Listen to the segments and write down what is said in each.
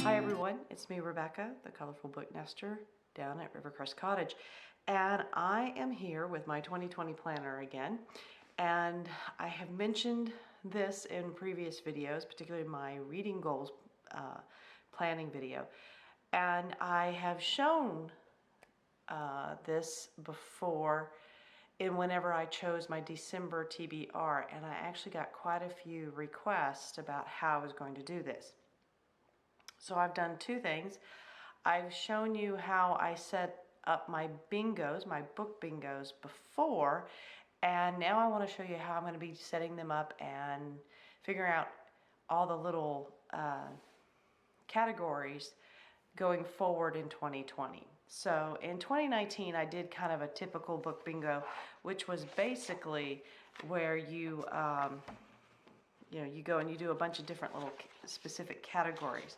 Hi everyone, it's me Rebecca, the Colorful Booknester down at Rivercrest Cottage, and I am here with my 2020 planner again. And I have mentioned this in previous videos, particularly my reading goals planning video, and I have shown this before in whenever I chose my December TBR, and I actually got quite a few requests about how I was going to do this. So I've done two things. I've shown you how I set up my bingos, my book bingos before, and now I want to show you how I'm going to be setting them up and figuring out all the little categories going forward in 2020. So in 2019, I did kind of a typical book bingo, which was basically where you you go and you do a bunch of different little specific categories.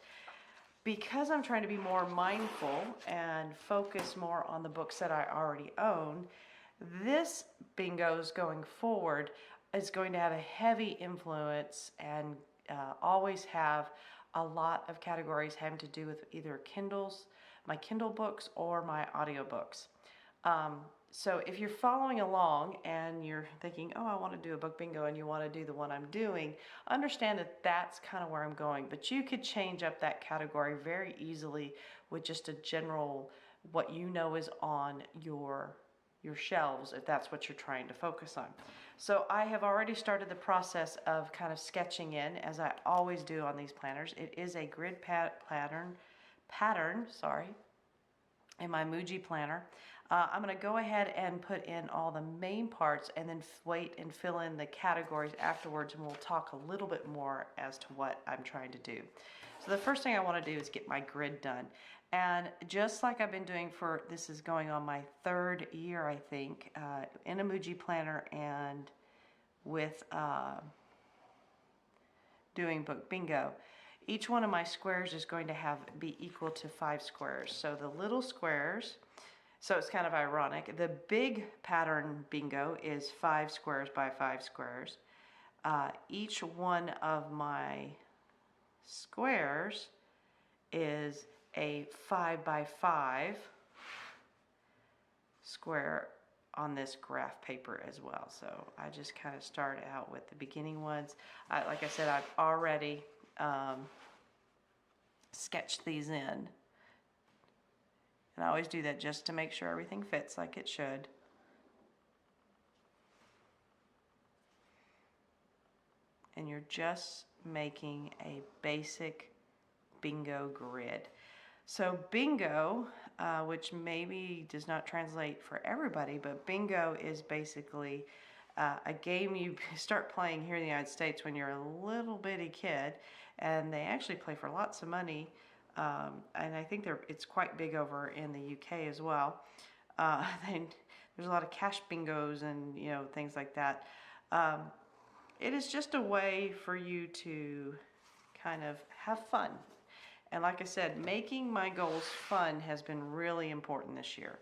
Because I'm trying to be more mindful and focus more on the books that I already own, this bingo's going forward is going to have a heavy influence and always have a lot of categories having to do with either Kindles, my Kindle books, or my audiobooks. So if you're following along and you're thinking, oh, I want to do a book bingo, and you want to do the one I'm doing, understand that that's kind of where I'm going. But you could change up that category very easily with just a general, what you know is on your shelves, if that's what you're trying to focus on. So I have already started the process of kind of sketching in, as I always do on these planners. It is a grid pattern, in my Muji planner. I'm going to go ahead and put in all the main parts and then wait and fill in the categories afterwards, and we'll talk a little bit more as to what I'm trying to do. So the first thing I want to do is get my grid done. And just like I've been doing for, this is going on my third year, I think, in a Muji planner and with doing book bingo. Each one of my squares is going to be equal to 5 squares. So the little squares, so it's kind of ironic. The big pattern bingo is 5 squares by 5 squares. Each one of my squares is a 5 by 5 square on this graph paper as well. So I just kind of start out with the beginning ones. Like I said, I've already sketch these in, and I always do that just to make sure everything fits like it should. And you're just making a basic bingo grid. So bingo, which maybe does not translate for everybody, but bingo is basically a game you start playing here in the United States when you're a little bitty kid, and they actually play for lots of money, and I think it's quite big over in the UK as well. There's a lot of cash bingos and things like that. It is just a way for you to kind of have fun. And like I said, making my goals fun has been really important this year,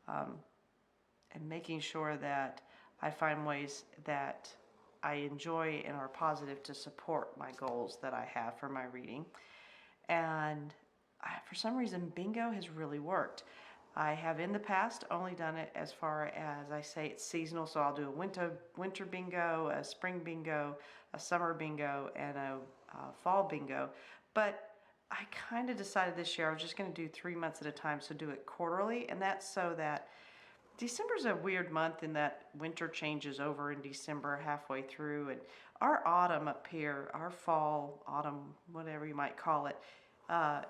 and making sure that I find ways that I enjoy and are positive to support my goals that I have for my reading. And for some reason, bingo has really worked. I have in the past only done it as far as I say it's seasonal, so I'll do a winter bingo, a spring bingo, a summer bingo, and a fall bingo. But I kind of decided this year I was just going to do 3 months at a time, so do it quarterly, and that's so that December's a weird month in that winter changes over in December halfway through, and our autumn up here, our fall, autumn, whatever you might call it,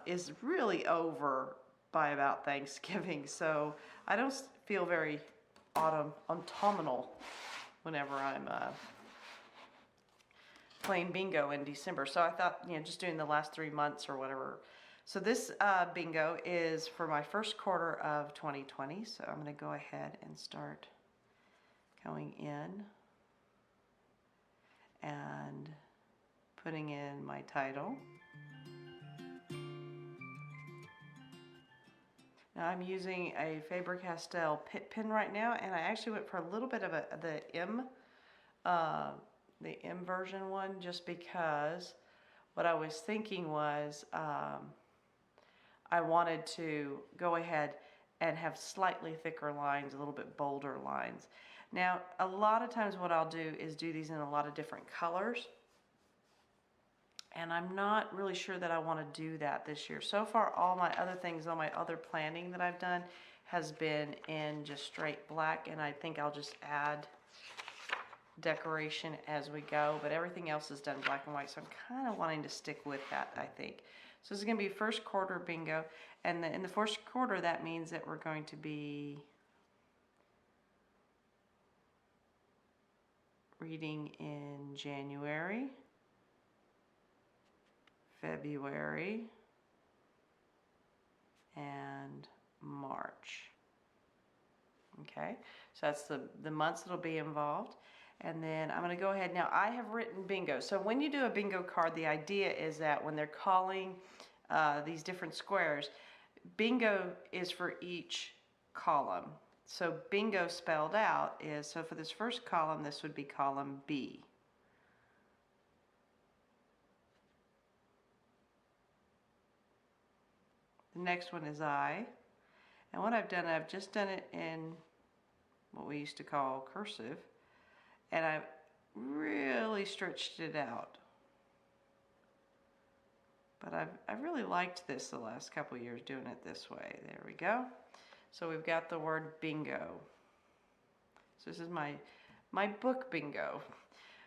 is really over by about Thanksgiving. So I don't feel very autumnal whenever I'm playing bingo in December. So I thought, just doing the last 3 months or whatever. So this bingo is for my first quarter of 2020. So I'm going to go ahead and start going in and putting in my title. Now I'm using a Faber-Castell Pitt pen right now, and I actually went for a little bit of the M version one, just because what I was thinking was I wanted to go ahead and have slightly thicker lines, a little bit bolder lines. Now, a lot of times what I'll do is do these in a lot of different colors. And I'm not really sure that I want to do that this year. So far, all my other things, all my other planning that I've done has been in just straight black, and I think I'll just add decoration as we go, but everything else is done black and white, so I'm kind of wanting to stick with that, I think. So this is going to be first quarter bingo, and in the first quarter, that means that we're going to be reading in January, February, and March. Okay, so that's the months that'll be involved. And then I'm going to go ahead. Now, I have written bingo. So when you do a bingo card, the idea is that when they're calling these different squares, bingo is for each column. So bingo spelled out is, so for this first column, this would be column B. The next one is I. And what I've done, I've just done it in what we used to call cursive. And I've really stretched it out. But I've really liked this the last couple of years, doing it this way. There we go. So we've got the word bingo. So this is my book bingo.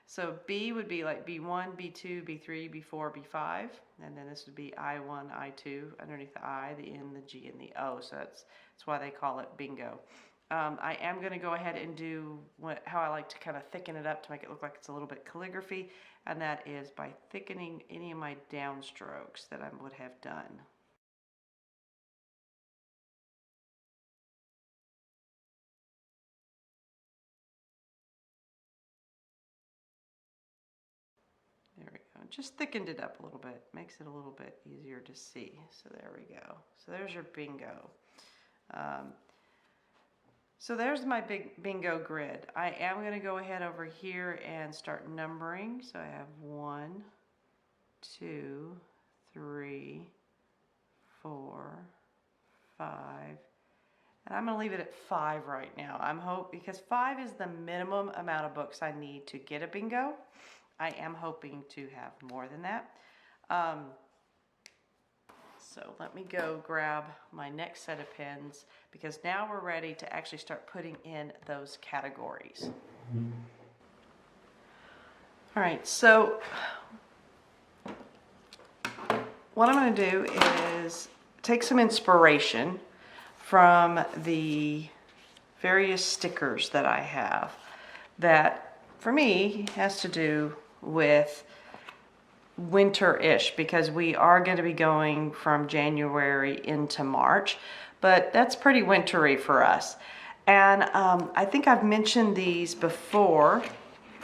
So B would be like B1, B2, B3, B4, B5. And then this would be I1, I2, underneath the I, the N, the G, and the O. So that's why they call it bingo. I am going to go ahead and do how I like to kind of thicken it up to make it look like it's a little bit calligraphy, and that is by thickening any of my downstrokes that I would have done. There we go. Just thickened it up a little bit. Makes it a little bit easier to see. So there we go. So there's your bingo. So there's my big bingo grid. I am going to go ahead over here and start numbering. So I have 1, 2, 3, 4, 5, and I'm going to leave it at 5 right now. I'm hoping, because 5 is the minimum amount of books I need to get a bingo. I am hoping to have more than that. So let me go grab my next set of pens, because now we're ready to actually start putting in those categories. All right, so what I'm going to do is take some inspiration from the various stickers that I have that, for me, has to do with winter-ish, because we are going to be going from January into March, but that's pretty wintry for us. And I think I've mentioned these before,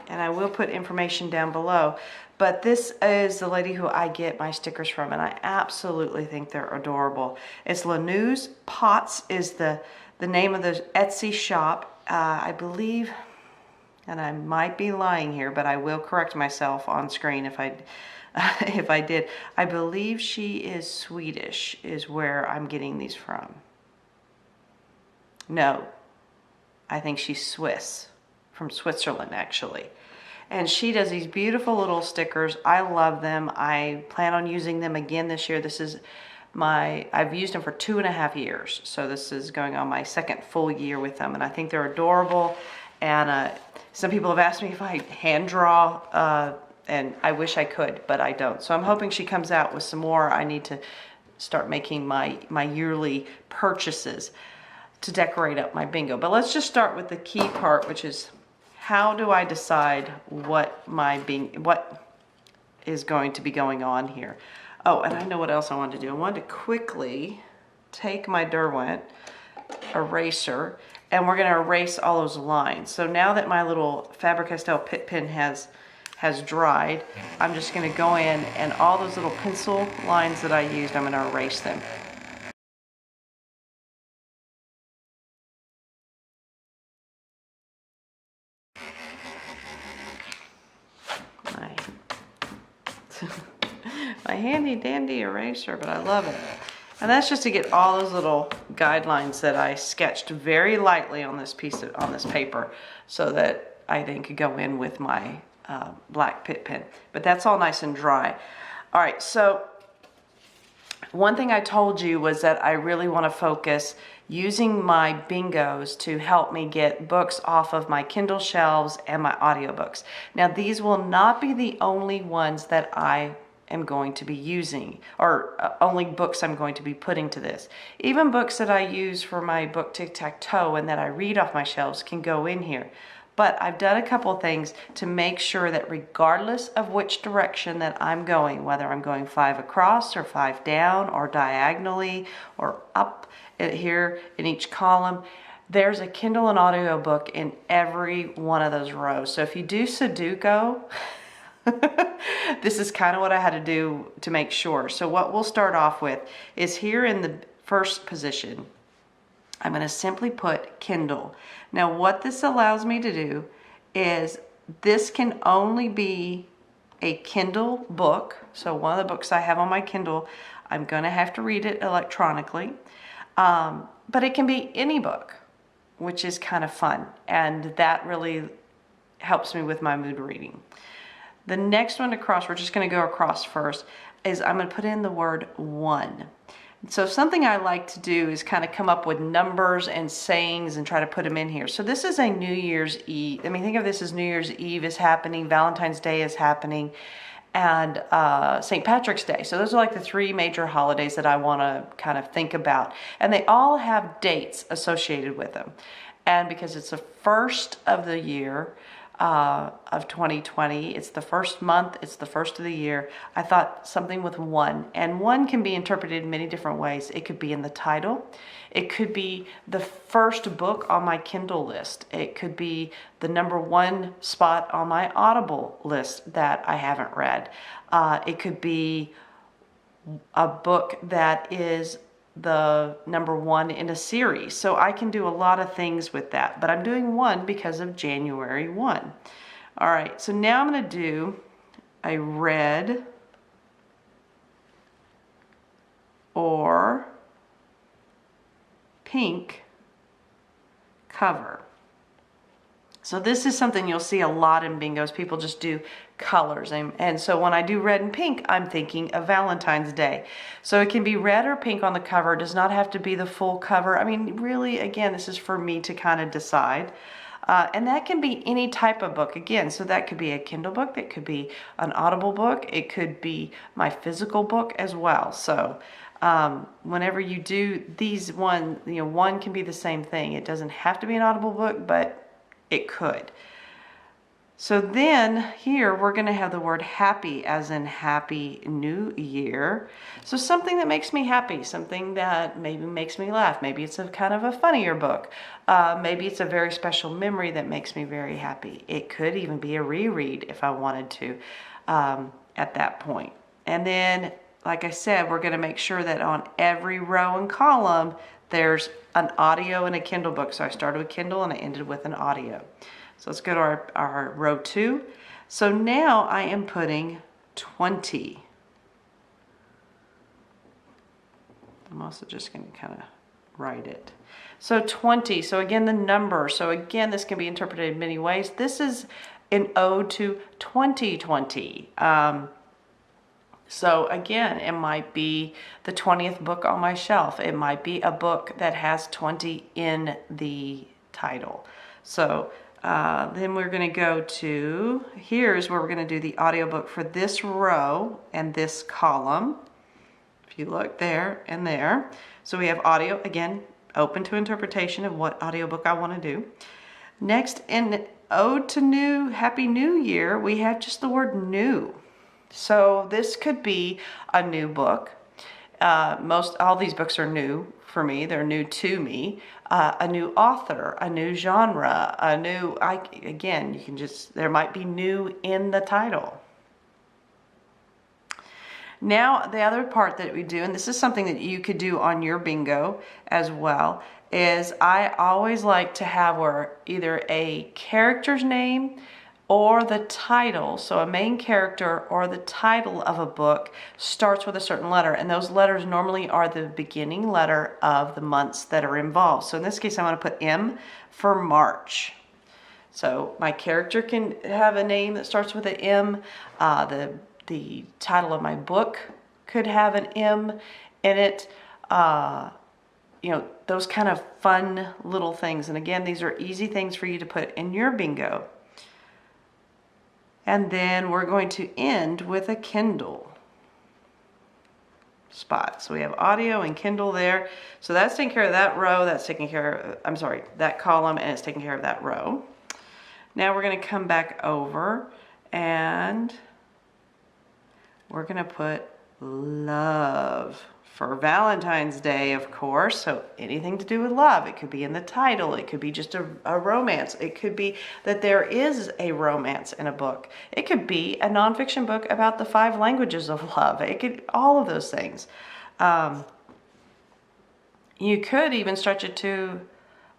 and I will put information down below, but this is the lady who I get my stickers from, and I absolutely think they're adorable. It's Lanú's Pots is the name of the Etsy shop. I believe, and I might be lying here, but I will correct myself on screen if I did. I believe she is Swedish, is where I'm getting these from. No, I think she's Swiss, from Switzerland actually. And she does these beautiful little stickers. I love them. I plan on using them again this year. This is I've used them for 2.5 years. So this is going on my second full year with them. And I think they're adorable. And some people have asked me if I hand draw, and I wish I could, but I don't. So I'm hoping she comes out with some more. I need to start making my yearly purchases to decorate up my bingo. But let's just start with the key part, which is how do I decide what is going to be going on here. Oh, and I know what else I wanted to do. I wanted to quickly take my Derwent eraser, and we're going to erase all those lines. So now that my little Faber-Castell Pitt pen has dried, I'm just going to go in, and all those little pencil lines that I used, I'm going to erase them. My handy dandy eraser, but I love it. And that's just to get all those little guidelines that I sketched very lightly on this on this paper, so that I then could go in with my black Pitt pen. But that's all nice and dry. All right, so one thing I told you was that I really want to focus using my bingos to help me get books off of my Kindle shelves and my audiobooks. Now, these will not be the only ones that I am going to be using, or only books I'm going to be putting to this. Even books that I use for my book tic-tac-toe and that I read off my shelves can go in here. But I've done a couple things to make sure that regardless of which direction that I'm going, whether I'm going 5 across or 5 down or diagonally or up here in each column, there's a Kindle and audio book in every one of those rows. So if you do Sudoku, this is kind of what I had to do to make sure. So what we'll start off with is here in the first position, I'm going to simply put Kindle. Now what this allows me to do is this can only be a Kindle book. So one of the books I have on my Kindle, I'm going to have to read it electronically. But it can be any book, which is kind of fun. And that really helps me with my mood reading. The next one across, we're just going to go across first, is I'm going to put in the word one. So something I like to do is kind of come up with numbers and sayings and try to put them in here. So this is a New Year's Eve. I mean, think of this as New Year's Eve is happening, Valentine's Day is happening, and St. Patrick's Day. So those are like the 3 major holidays that I want to kind of think about. And they all have dates associated with them. And because it's the first of the year, of 2020. It's the first month, it's the first of the year. I thought something with 1, and 1 can be interpreted in many different ways. It could be in the title. It could be the first book on my Kindle list. It could be the #1 spot on my Audible list that I haven't read. It could be a book that is the #1 in a series. So I can do a lot of things with that, but I'm doing 1 because of January 1. All right, so now I'm going to do a red or pink cover. So this is something you'll see a lot in bingos. People just do colors. And so when I do red and pink, I'm thinking of Valentine's Day. So it can be red or pink on the cover. It does not have to be the full cover. I mean, really, again, this is for me to kind of decide. And that can be any type of book. Again, so that could be a Kindle book. It could be an Audible book. It could be my physical book as well. So whenever you do these one can be the same thing. It doesn't have to be an Audible book, but it could. So then here we're going to have the word happy, as in Happy New Year. So something that makes me happy, something that maybe makes me laugh. Maybe it's a kind of a funnier book. Maybe it's a very special memory that makes me very happy. It could even be a reread if I wanted to at that point. And then, like I said, we're going to make sure that on every row and column there's an audio and a Kindle book. So I started with Kindle and I ended with an audio. So let's go to our row 2. So now I am putting 20. I'm also just going to kind of write it. So 20. So again, the number. So again, this can be interpreted in many ways. This is an ode to 2020. So again, it might be the 20th book on my shelf. It might be a book that has 20 in the title. So then we're going to go to, here's where we're going to do the audiobook for this row and this column. If you look there and there. So we have audio, again, open to interpretation of what audiobook I want to do. Next, in Ode to Happy New Year, we have just the word new. So this could be a new book. All these books are new for me. They're new to me. A new author, a new genre, again, there might be new in the title. Now, the other part that we do, and this is something that you could do on your bingo as well, is I always like to have either a character's name or the title, so a main character or the title of a book starts with a certain letter, and those letters normally are the beginning letter of the months that are involved. So in this case, I'm going to put M for March. So my character can have a name that starts with an M. The title of my book could have an M in it. Those kind of fun little things. And again, these are easy things for you to put in your bingo. And then we're going to end with a Kindle spot. So we have audio and Kindle there. So that's taking care of that row. That's taking care of, that column, and it's taking care of that row. Now we're going to come back over and we're going to put love for Valentine's Day, of course. So anything to do with love. It could be in the title. It could be just a romance. It could be that there is a romance in a book. It could be a nonfiction book about the 5 languages of love. It could, all of those things. You could even stretch it to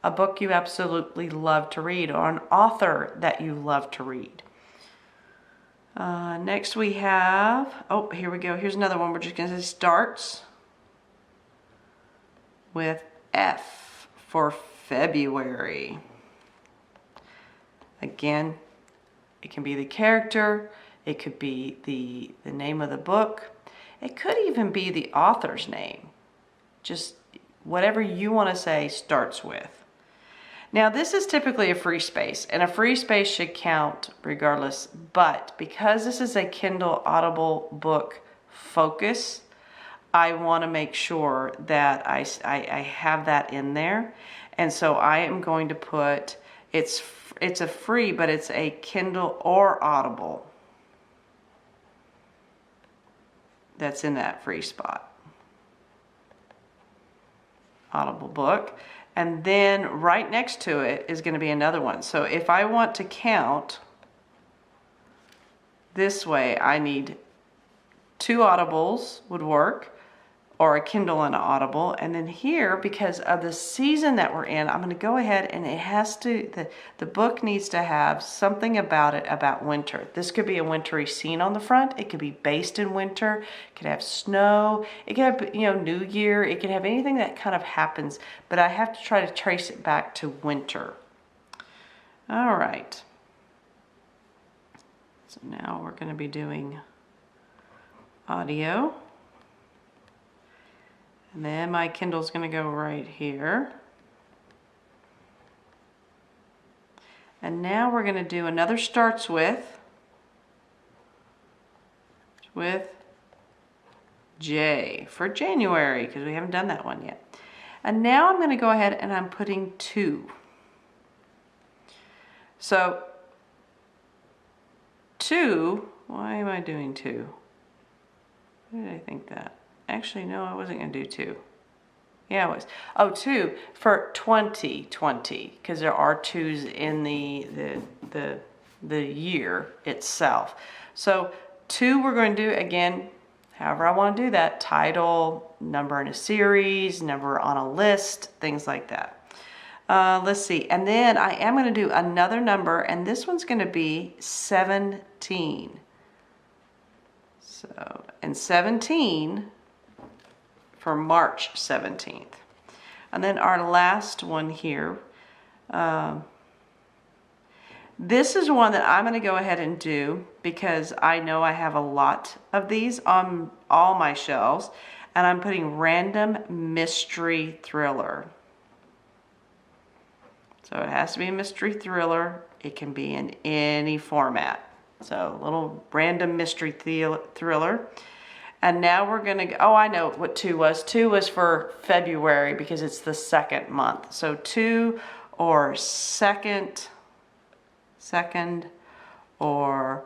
a book you absolutely love to read, or an author that you love to read. Next we have, here we go. Here's another one. We're just going to say starts with F for February. Again, it can be the character. It could be the name of the book. It could even be the author's name. Just whatever you want to say starts with. Now this is typically a free space, and a free space should count regardless, but because this is a Kindle Audible book focus, I want to make sure that I have that in there. And so I am going to put, it's a free, but it's a Kindle or Audible that's in that free spot. Audible book. And then right next to it is going to be another one. So if I want to count this way, I need 2 Audibles would work, or a Kindle and an Audible. And then here, because of the season that we're in, I'm going to go ahead and it has to, the book needs to have something about it about winter. This could be a wintry scene on the front. It could be based in winter. It could have snow. It could have, New Year. It could have anything that kind of happens, but I have to try to trace it back to winter. All right. So now we're going to be doing audio. And then my Kindle's going to go right here. And now we're going to do another starts with J for January, because we haven't done that one yet. And now I'm going to go ahead and I'm putting 2. So 2, why am I doing 2? Why did I think that? Actually, no, I wasn't going to do 2. Yeah, it was. Oh, 2 for 2020, because there are 2s in the year itself. So 2 we're going to do, again, however I want to do that. Title, number in a series, number on a list, things like that. Let's see. And then I am going to do another number, and this one's going to be 17. So, and 17 for March 17th. And then our last one here, this is one that I'm going to go ahead and do because I know I have a lot of these on all my shelves, and I'm putting random mystery thriller. So it has to be a mystery thriller. It can be in any format. So a little random mystery thriller. And now we're going to go, oh, I know what 2 was. 2 was for February because it's the 2nd month. So 2 or second, or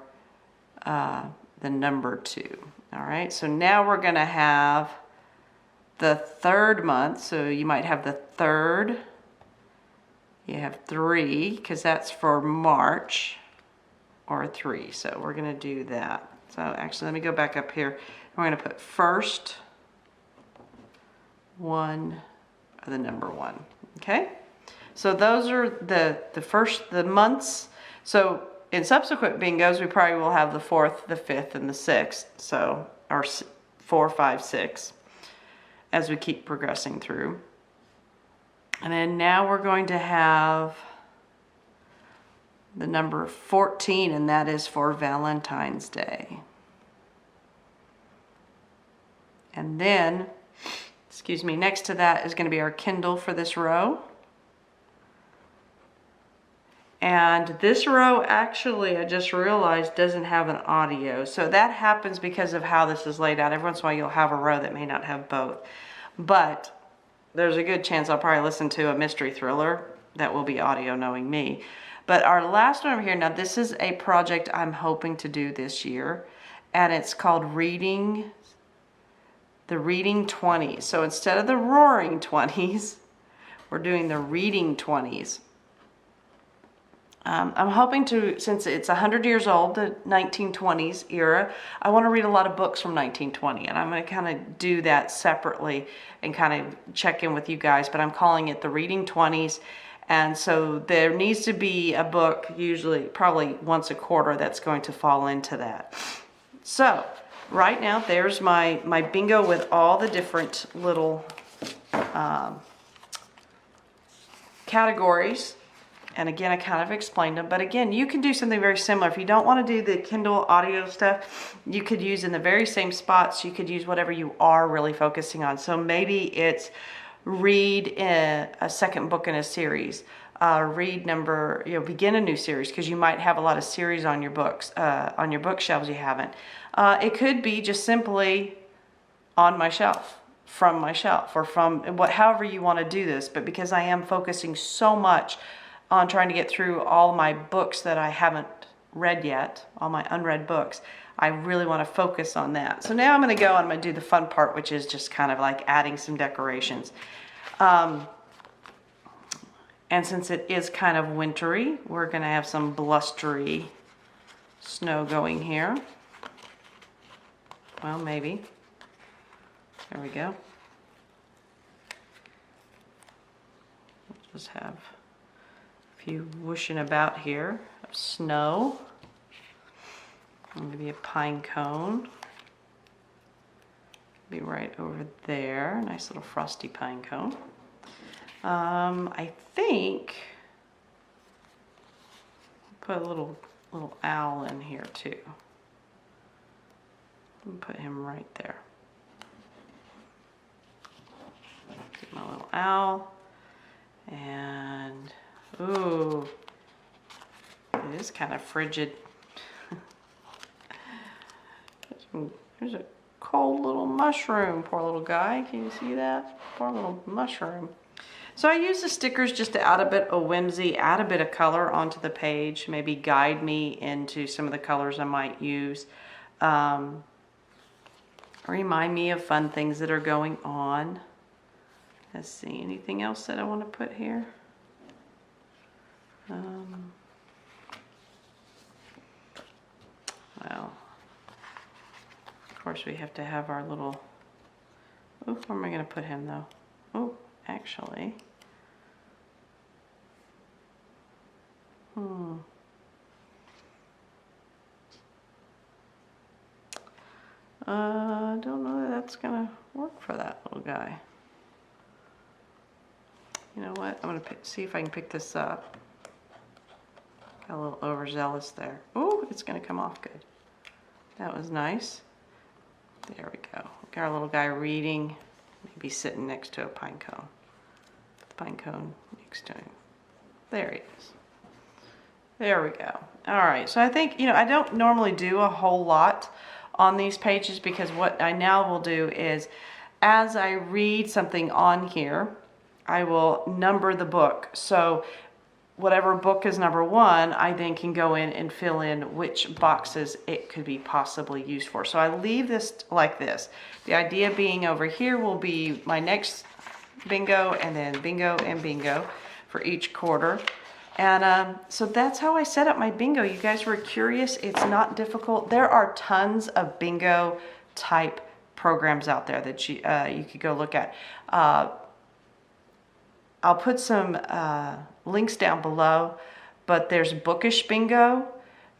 the number 2. All right, so now we're going to have the 3rd month. So you might have the 3rd. You have 3 because that's for March, or 3. So we're going to do that. So actually, let me go back up here. We're going to put first 1 or the number 1. Okay. So those are the months. So in subsequent bingos, we probably will have the 4th, the 5th, and the 6th. So, or 4, 5, 6, as we keep progressing through. And then now we're going to have the number 14, and that is for Valentine's Day. And then, excuse me, next to that is going to be our Kindle for this row. And this row actually, I just realized, doesn't have an audio. So that happens because of how this is laid out. Every once in a while you'll have a row that may not have both. But there's a good chance I'll probably listen to a mystery thriller that will be audio, knowing me. But our last one over here, now this is a project I'm hoping to do this year. And it's called the Reading 20s. So instead of the Roaring 20s, we're doing the Reading 20s. I'm hoping to, since it's 100 years old, the 1920s era, I want to read a lot of books from 1920, and I'm going to kind of do that separately and kind of check in with you guys, but I'm calling it the Reading 20s, and so there needs to be a book, usually probably once a quarter, that's going to fall into that. So right now there's my bingo with all the different little categories. And again, I kind of explained them, but again, you can do something very similar. If you don't want to do the Kindle audio stuff, you could use in the very same spots, you could use whatever you are really focusing on. So maybe it's read a second book in a series, begin a new series, because you might have a lot of series on your books, on your bookshelves you haven't. It could be just simply on my shelf, from my shelf, or from however you want to do this, but because I am focusing so much on trying to get through all my books that I haven't read yet, all my unread books, I really want to focus on that. So now I'm going to go and I'm going to do the fun part, which is just kind of like adding some decorations. And since it is kind of wintry, we're going to have some blustery snow going here. Well, maybe. There we go. We'll just have you whooshing about here of snow, maybe a pine cone, be right over there, nice little frosty pine cone. I think put a little owl in here too. Put him right there. Get my little owl. And ooh, it is kind of frigid. There's a cold little mushroom, poor little guy. Can you see that? Poor little mushroom. So I use the stickers just to add a bit of whimsy, add a bit of color onto the page, maybe guide me into some of the colors I might use. Remind me of fun things that are going on. Let's see, anything else that I want to put here? Well, of course we have to have our little, oh, where am I going to put him though? Oh, actually, I don't know that that's going to work for that little guy. You know what, I'm going to see if I can pick this up. Got a little overzealous there. Oh, it's going to come off good. That was nice. There we go. Got our little guy reading, maybe sitting next to a pine cone. The pine cone next to him. There he is. There we go. All right, so I think, I don't normally do a whole lot on these pages, because what I now will do is, as I read something on here, I will number the book. So whatever book is number 1, I then can go in and fill in which boxes it could be possibly used for. So I leave this like this. The idea being over here will be my next bingo, and then bingo and bingo for each quarter. And so that's how I set up my bingo. You guys were curious. It's not difficult. There are tons of bingo type programs out there that you could go look at. I'll put some links down below, but there's Bookish Bingo,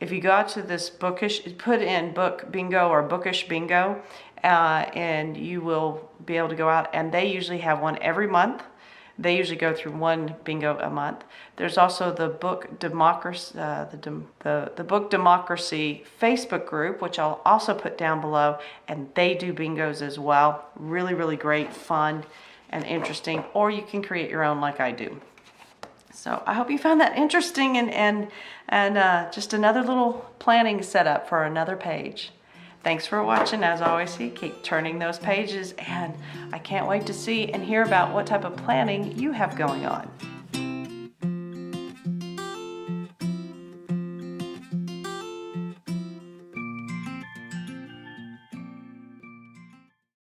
if you go out to this bookish, put in Book Bingo or Bookish Bingo, and you will be able to go out, and they usually have one every month. They usually go through one bingo a month. There's also the Book Democracy, the Book Democracy Facebook group, which I'll also put down below, and they do bingos as well. Really, really great, fun, and interesting. Or you can create your own like I do. So I hope you found that interesting and just another little planning setup for another page. Thanks for watching. As always, keep turning those pages, and I can't wait to see and hear about what type of planning you have going on.